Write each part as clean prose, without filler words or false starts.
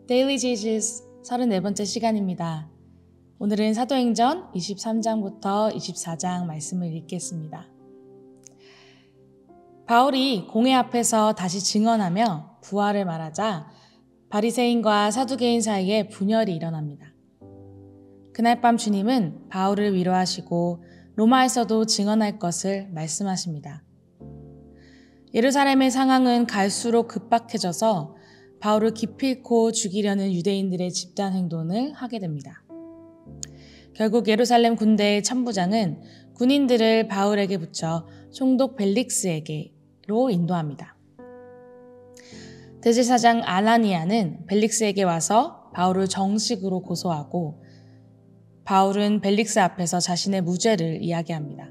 Daily Jesus 34번째 시간입니다. 오늘은 사도행전 23장부터 24장 말씀을 읽겠습니다. 바울이 공회 앞에서 다시 증언하며 부활을 말하자 바리새인과 사두개인 사이에 분열이 일어납니다. 그날 밤 주님은 바울을 위로하시고 로마에서도 증언할 것을 말씀하십니다. 예루살렘의 상황은 갈수록 급박해져서 바울을 기필코 죽이려는 유대인들의 집단 행동을 하게 됩니다. 결국 예루살렘 군대의 천부장은 군인들을 바울에게 붙여 총독 벨릭스에게로 인도합니다. 대제사장 아나니아는 벨릭스에게 와서 바울을 정식으로 고소하고 바울은 벨릭스 앞에서 자신의 무죄를 이야기합니다.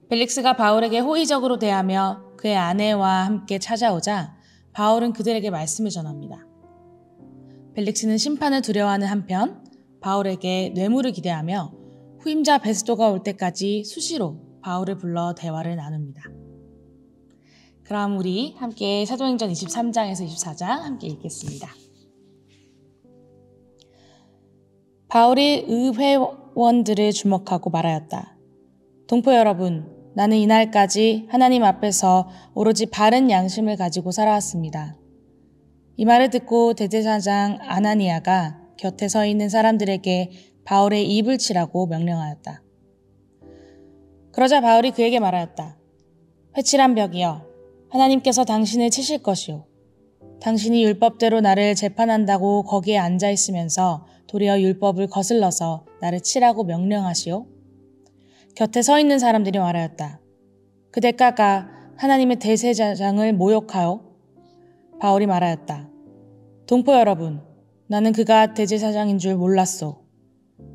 벨릭스가 바울에게 호의적으로 대하며 그의 아내와 함께 찾아오자 바울은 그들에게 말씀을 전합니다. 벨릭스는 심판을 두려워하는 한편 바울에게 뇌물을 기대하며 후임자 베스도가 올 때까지 수시로 바울을 불러 대화를 나눕니다. 그럼 우리 함께 사도행전 23장에서 24장 함께 읽겠습니다. 바울이 의회원들을 주목하고 말하였다. 동포 여러분, 나는 이날까지 하나님 앞에서 오로지 바른 양심을 가지고 살아왔습니다. 이 말을 듣고 대제사장 아나니아가 곁에 서 있는 사람들에게 바울의 입을 치라고 명령하였다. 그러자 바울이 그에게 말하였다. 회칠한 벽이여, 하나님께서 당신을 치실 것이요. 당신이 율법대로 나를 재판한다고 거기에 앉아있으면서 도리어 율법을 거슬러서 나를 치라고 명령하시오. 곁에 서 있는 사람들이 말하였다. 그 대가가 하나님의 대제사장을 모욕하여? 바울이 말하였다. 동포 여러분, 나는 그가 대제사장인 줄 몰랐소.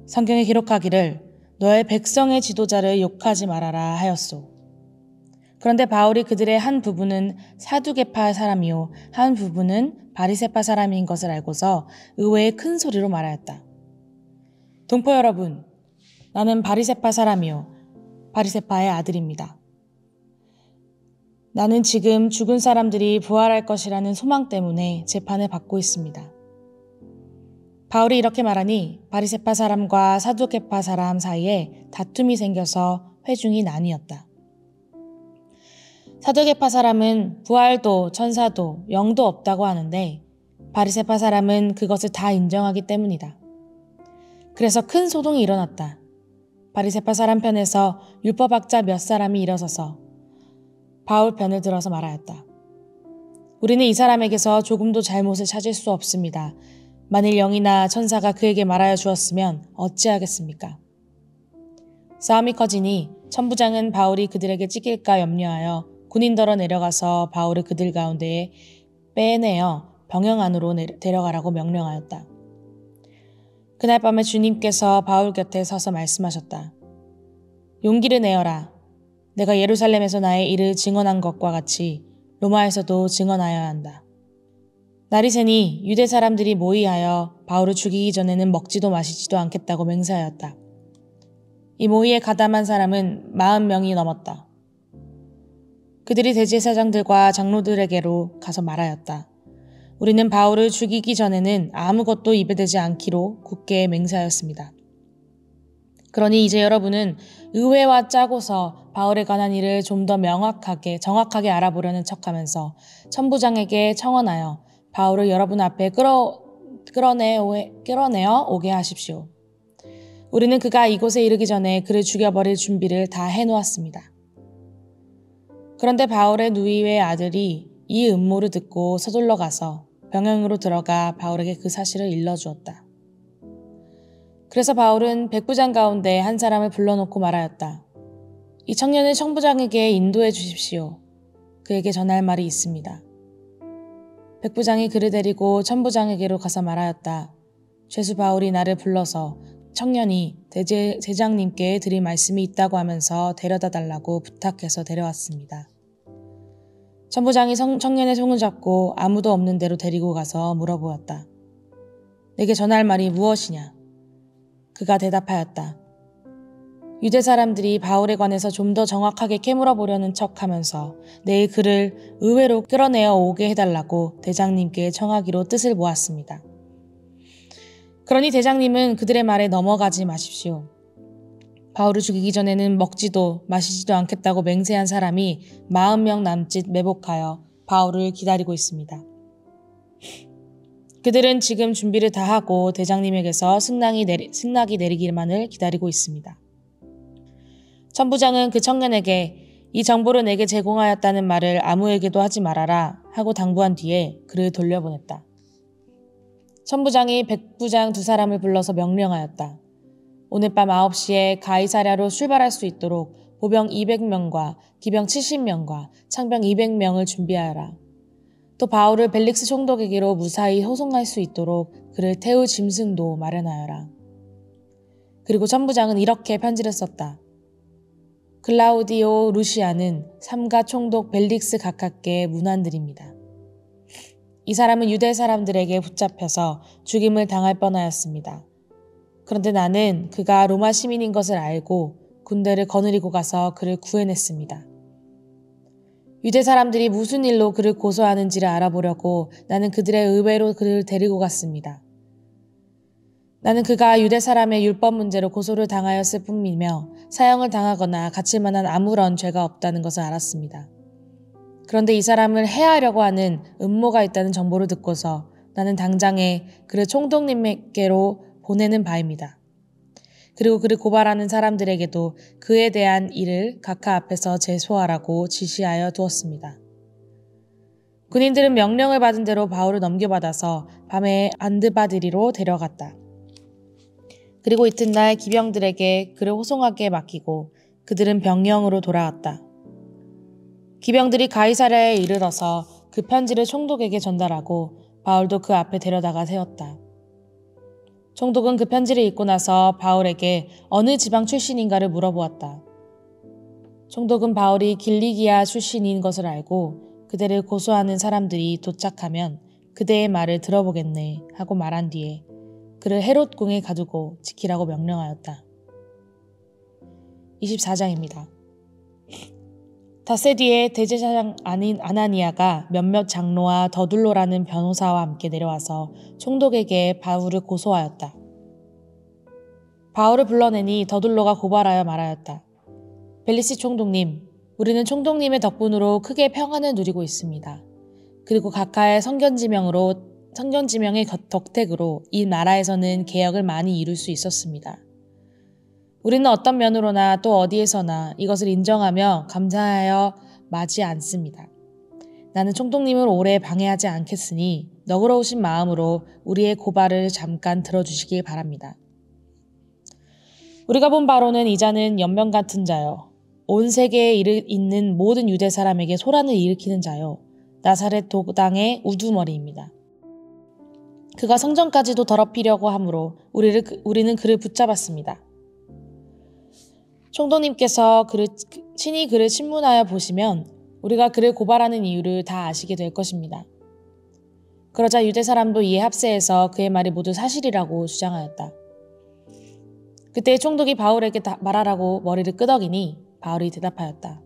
성경에 기록하기를 너의 백성의 지도자를 욕하지 말아라 하였소. 그런데 바울이 그들의 한 부분은 사두개파 사람이요 한 부분은 바리새파 사람인 것을 알고서 의외의 큰 소리로 말하였다. 동포 여러분, 나는 바리새파 사람이요 바리새파의 아들입니다. 나는 지금 죽은 사람들이 부활할 것이라는 소망 때문에 재판을 받고 있습니다. 바울이 이렇게 말하니 바리새파 사람과 사두개파 사람 사이에 다툼이 생겨서 회중이 나뉘었다. 사두개파 사람은 부활도 천사도 영도 없다고 하는데 바리새파 사람은 그것을 다 인정하기 때문이다. 그래서 큰 소동이 일어났다. 바리새파 사람 편에서 율법학자 몇 사람이 일어서서 바울 편을 들어서 말하였다. 우리는 이 사람에게서 조금도 잘못을 찾을 수 없습니다. 만일 영이나 천사가 그에게 말하여 주었으면 어찌하겠습니까? 싸움이 커지니 천부장은 바울이 그들에게 찢길까 염려하여 군인더러 내려가서 바울을 그들 가운데에 빼내어 병영 안으로 데려가라고 명령하였다. 그날 밤에 주님께서 바울 곁에 서서 말씀하셨다. 용기를 내어라. 내가 예루살렘에서 나의 일을 증언한 것과 같이 로마에서도 증언하여야 한다. 날이 새니 유대 사람들이 모의하여 바울을 죽이기 전에는 먹지도 마시지도 않겠다고 맹세하였다. 이 모의에 가담한 사람은 40명이 넘었다. 그들이 대제사장들과 장로들에게로 가서 말하였다. 우리는 바울을 죽이기 전에는 아무것도 입에 대지 않기로 굳게 맹세하였습니다. 그러니 이제 여러분은 의회와 짜고서 바울에 관한 일을 좀 더 정확하게 알아보려는 척하면서 천부장에게 청원하여 바울을 여러분 앞에 끌어내어 오게 하십시오. 우리는 그가 이곳에 이르기 전에 그를 죽여버릴 준비를 다 해놓았습니다. 그런데 바울의 누이의 아들이 이 음모를 듣고 서둘러 가서 병영으로 들어가 바울에게 그 사실을 일러주었다. 그래서 바울은 백부장 가운데 한 사람을 불러놓고 말하였다. 이 청년을 천부장에게 인도해 주십시오. 그에게 전할 말이 있습니다. 백부장이 그를 데리고 천부장에게로 가서 말하였다. 죄수 바울이 나를 불러서 청년이 대제사장님께 드릴 말씀이 있다고 하면서 데려다 달라고 부탁해서 데려왔습니다. 천부장이 청년의 손을 잡고 아무도 없는 데로 데리고 가서 물어보았다. 내게 전할 말이 무엇이냐? 그가 대답하였다. 유대 사람들이 바울에 관해서 좀 더 정확하게 캐물어 보려는 척하면서 내일 그를 의회로 끌어내어 오게 해달라고 대장님께 청하기로 뜻을 모았습니다. 그러니 대장님은 그들의 말에 넘어가지 마십시오. 바울을 죽이기 전에는 먹지도 마시지도 않겠다고 맹세한 사람이 40명 남짓 매복하여 바울을 기다리고 있습니다. 그들은 지금 준비를 다 하고 대장님에게서 승낙이 내리기만을 기다리고 있습니다. 천부장은 그 청년에게 이 정보를 내게 제공하였다는 말을 아무에게도 하지 말아라 하고 당부한 뒤에 그를 돌려보냈다. 천부장이 백부장 2사람을 불러서 명령하였다. 오늘 밤 9시에 가이사랴로 출발할 수 있도록 보병 200명과 기병 70명과 창병 200명을 준비하여라. 또 바울을 벨릭스 총독에게로 무사히 호송할 수 있도록 그를 태울 짐승도 마련하여라. 그리고 천부장은 이렇게 편지를 썼다. 클라우디오 루시아는 삼가 총독 벨릭스 각하께 문안드립니다. 이 사람은 유대 사람들에게 붙잡혀서 죽임을 당할 뻔하였습니다. 그런데 나는 그가 로마 시민인 것을 알고 군대를 거느리고 가서 그를 구해냈습니다. 유대 사람들이 무슨 일로 그를 고소하는지를 알아보려고 나는 그들의 의회로 그를 데리고 갔습니다. 나는 그가 유대 사람의 율법 문제로 고소를 당하였을 뿐이며 사형을 당하거나 갇힐 만한 아무런 죄가 없다는 것을 알았습니다. 그런데 이 사람을 해하려고 하는 음모가 있다는 정보를 듣고서 나는 당장에 그를 총독님께로 보내는 바입니다. 그리고 그를 고발하는 사람들에게도 그에 대한 일을 각하 앞에서 제소하라고 지시하여 두었습니다. 군인들은 명령을 받은 대로 바울을 넘겨받아서 밤에 안드바드리로 데려갔다. 그리고 이튿날 기병들에게 그를 호송하게 맡기고 그들은 병영으로 돌아왔다. 기병들이 가이사랴에 이르러서 그 편지를 총독에게 전달하고 바울도 그 앞에 데려다가 세웠다. 총독은 그 편지를 읽고 나서 바울에게 어느 지방 출신인가를 물어보았다. 총독은 바울이 길리기아 출신인 것을 알고 그대를 고소하는 사람들이 도착하면 그대의 말을 들어보겠네 하고 말한 뒤에 그를 헤롯궁에 가두고 지키라고 명령하였다. 24장입니다. 닷새 뒤에 대제사장 아나니아가 몇몇 장로와 더둘로라는 변호사와 함께 내려와서 총독에게 바울을 고소하였다. 바울을 불러내니 더둘로가 고발하여 말하였다. 벨리스 총독님, 우리는 총독님의 덕분으로 크게 평안을 누리고 있습니다. 그리고 각하의 성견지명의 덕택으로 이 나라에서는 개혁을 많이 이룰 수 있었습니다. 우리는 어떤 면으로나 또 어디에서나 이것을 인정하며 감사하여 마지 않습니다. 나는 총독님을 오래 방해하지 않겠으니 너그러우신 마음으로 우리의 고발을 잠깐 들어주시길 바랍니다. 우리가 본 바로는 이 자는 연명 같은 자요. 온 세계에 있는 모든 유대 사람에게 소란을 일으키는 자요. 나사렛 도당의 우두머리입니다. 그가 성전까지도 더럽히려고 하므로 우리는 그를 붙잡았습니다. 총독님께서 친히 그를 신문하여 보시면 우리가 그를 고발하는 이유를 다 아시게 될 것입니다. 그러자 유대 사람도 이에 합세해서 그의 말이 모두 사실이라고 주장하였다. 그때 총독이 바울에게 말하라고 머리를 끄덕이니 바울이 대답하였다.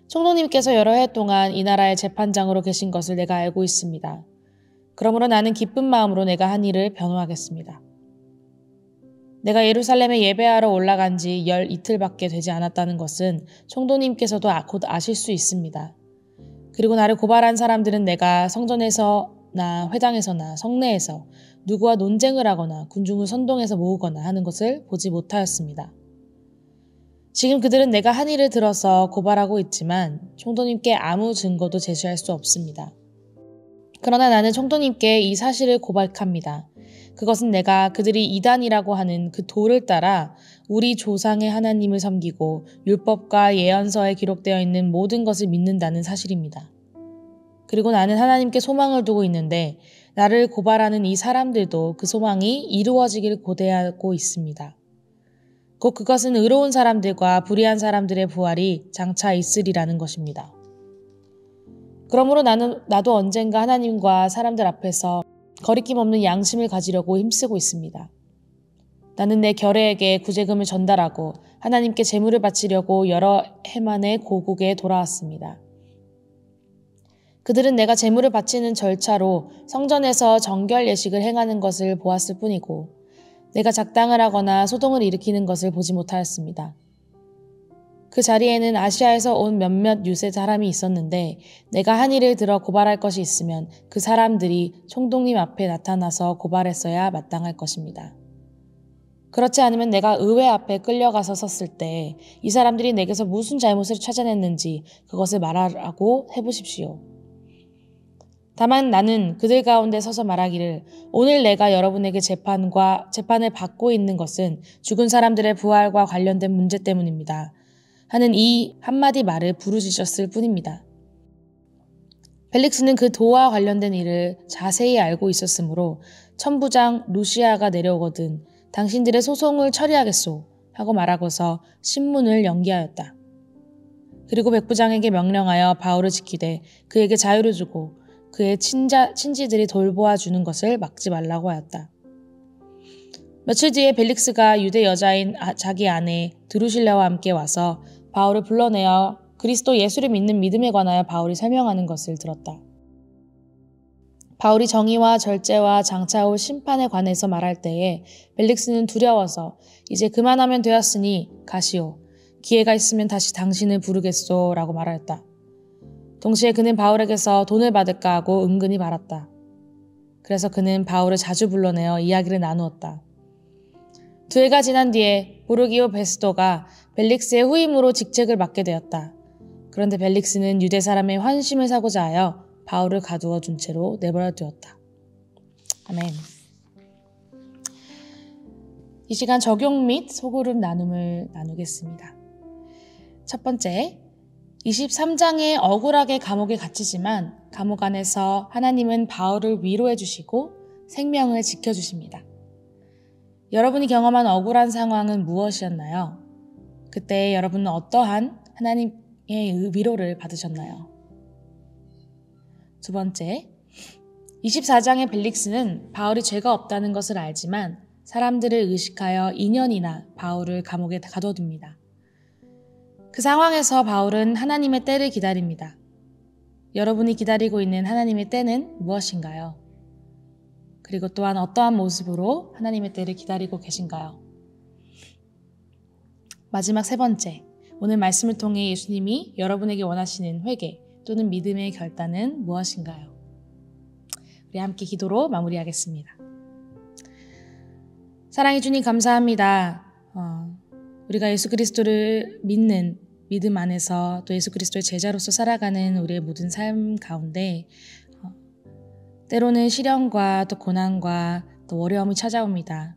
총독님께서 여러 해 동안 이 나라의 재판장으로 계신 것을 내가 알고 있습니다. 그러므로 나는 기쁜 마음으로 내가 한 일을 변호하겠습니다. 내가 예루살렘에 예배하러 올라간 지 이틀밖에 되지 않았다는 것은 총독님께서도 곧 아실 수 있습니다. 그리고 나를 고발한 사람들은 내가 성전에서나 회당에서나 성내에서 누구와 논쟁을 하거나 군중을 선동해서 모으거나 하는 것을 보지 못하였습니다. 지금 그들은 내가 한 일을 들어서 고발하고 있지만 총독님께 아무 증거도 제시할 수 없습니다. 그러나 나는 총독님께 이 사실을 고백합니다. 그것은 내가 그들이 이단이라고 하는 그 도를 따라 우리 조상의 하나님을 섬기고 율법과 예언서에 기록되어 있는 모든 것을 믿는다는 사실입니다. 그리고 나는 하나님께 소망을 두고 있는데 나를 고발하는 이 사람들도 그 소망이 이루어지길 고대하고 있습니다. 곧 그것은 의로운 사람들과 불의한 사람들의 부활이 장차 있으리라는 것입니다. 그러므로 나도 언젠가 하나님과 사람들 앞에서 거리낌 없는 양심을 가지려고 힘쓰고 있습니다. 나는 내 결혜에게 구제금을 전달하고 하나님께 제물을 바치려고 여러 해 만에 고국에 돌아왔습니다. 그들은 내가 제물을 바치는 절차로 성전에서 정결 예식을 행하는 것을 보았을 뿐이고 내가 작당을 하거나 소동을 일으키는 것을 보지 못하였습니다. 그 자리에는 아시아에서 온 몇몇 유세 사람이 있었는데 내가 한 일을 들어 고발할 것이 있으면 그 사람들이 총독님 앞에 나타나서 고발했어야 마땅할 것입니다. 그렇지 않으면 내가 의회 앞에 끌려가서 섰을 때 이 사람들이 내게서 무슨 잘못을 찾아냈는지 그것을 말하라고 해보십시오. 다만 나는 그들 가운데 서서 말하기를 오늘 내가 여러분에게 재판을 받고 있는 것은 죽은 사람들의 부활과 관련된 문제 때문입니다. 하는 이 한마디 말을 부르짖었을 뿐입니다. 벨릭스는 그 도와 관련된 일을 자세히 알고 있었으므로 천부장 루시아가 내려오거든 당신들의 소송을 처리하겠소 하고 말하고서 신문을 연기하였다. 그리고 백부장에게 명령하여 바울을 지키되 그에게 자유를 주고 그의 친지들이 돌보아 주는 것을 막지 말라고 하였다. 며칠 뒤에 벨릭스가 유대 여자인 자기 아내 드루실라와 함께 와서 바울을 불러내어 그리스도 예수를 믿는 믿음에 관하여 바울이 설명하는 것을 들었다. 바울이 정의와 절제와 장차 올 심판에 관해서 말할 때에 벨릭스는 두려워서 이제 그만하면 되었으니 가시오. 기회가 있으면 다시 당신을 부르겠소 라고 말하였다. 동시에 그는 바울에게서 돈을 받을까 하고 은근히 바랐다. 그래서 그는 바울을 자주 불러내어 이야기를 나누었다. 2해가 지난 뒤에 보르기오 베스도가 벨릭스의 후임으로 직책을 맡게 되었다. 그런데 벨릭스는 유대 사람의 환심을 사고자 하여 바울을 가두어 둔 채로 내버려 두었다. 아멘. 이 시간 적용 및 소그룹 나눔을 나누겠습니다. 첫 번째, 23장에 억울하게 감옥에 갇히지만 감옥 안에서 하나님은 바울을 위로해 주시고 생명을 지켜주십니다. 여러분이 경험한 억울한 상황은 무엇이었나요? 그때 여러분은 어떠한 하나님의 위로를 받으셨나요? 두 번째, 24장의 벨릭스는 바울이 죄가 없다는 것을 알지만 사람들을 의식하여 2년이나 바울을 감옥에 가둬둡니다. 그 상황에서 바울은 하나님의 때를 기다립니다. 여러분이 기다리고 있는 하나님의 때는 무엇인가요? 그리고 또한 어떠한 모습으로 하나님의 때를 기다리고 계신가요? 마지막 세 번째, 오늘 말씀을 통해 예수님이 여러분에게 원하시는 회개 또는 믿음의 결단은 무엇인가요? 우리 함께 기도로 마무리하겠습니다. 사랑해 주님 감사합니다. 우리가 예수 그리스도를 믿는 믿음 안에서 또 예수 그리스도의 제자로서 살아가는 우리의 모든 삶 가운데 때로는 시련과 또 고난과 또 어려움이 찾아옵니다.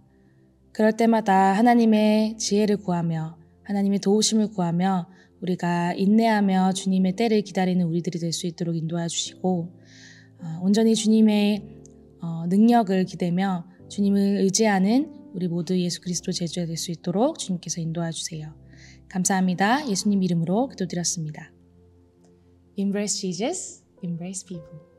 그럴 때마다 하나님의 지혜를 구하며 하나님의 도우심을 구하며 우리가 인내하며 주님의 때를 기다리는 우리들이 될 수 있도록 인도하여 주시고 온전히 주님의 능력을 기대며 주님을 의지하는 우리 모두 예수 그리스도 제자가 될 수 있도록 주님께서 인도하여 주세요. 감사합니다. 예수님 이름으로 기도드렸습니다. Embrace Jesus, embrace people.